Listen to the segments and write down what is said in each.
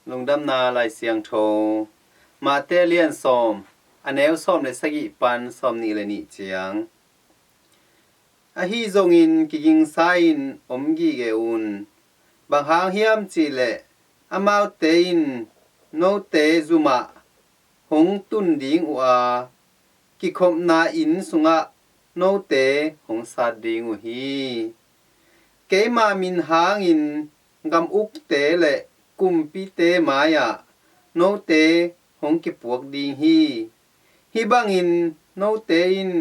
Lungdamna Lai Siangtho Mate lian som aneu som le sagi pan som ni le ni chiang a hi zongin kigingsa-in gige un bang hang hiam chi le Amaute in te zumah hong tun ding ua kikhopna in sungah te hong sa ding u hi Keima min hangin gam ukte le kumpite mai-ah te hong kipuak ding hi bangin te in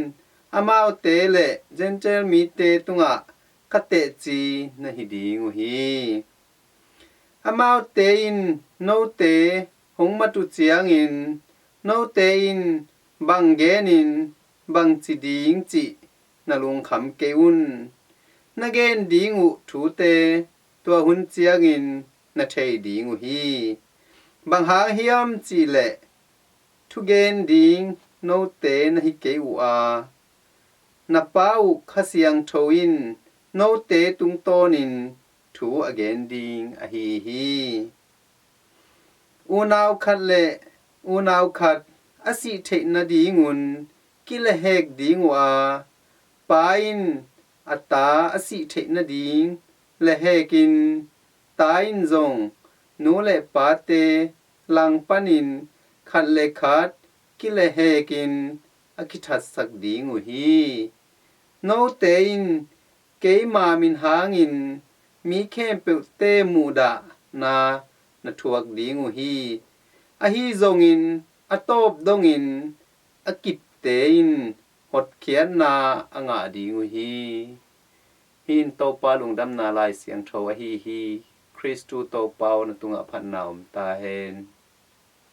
Amaute le gentile mite tungah teci na hi ding u hi Amaute in te hong matu ciangin te in genin bangci ding ci na lungkhampih un na gen ding u thute tua hun ciangin na thei ding u hi bang hang hiam chi le thugen ding te na hi ke u a na pau Kha Siangtho in te tungtawnin thu again ding a hi Unau khat le Unau khat asi thei na ding un kila hek ding wa pain ata asi thei na ding le hekin tain zong nu le pate lang panin khat le khat kila hekin akithat sak ding u hi te in Keima min hangin mi khem pe te muda na thuak ding u hi a hi zongin atop dongin akipte in hot khian na anga ding u hi hin to pa Lungdamna Lai Siangtho a hi Christu to pau na tunga phan naum ta hen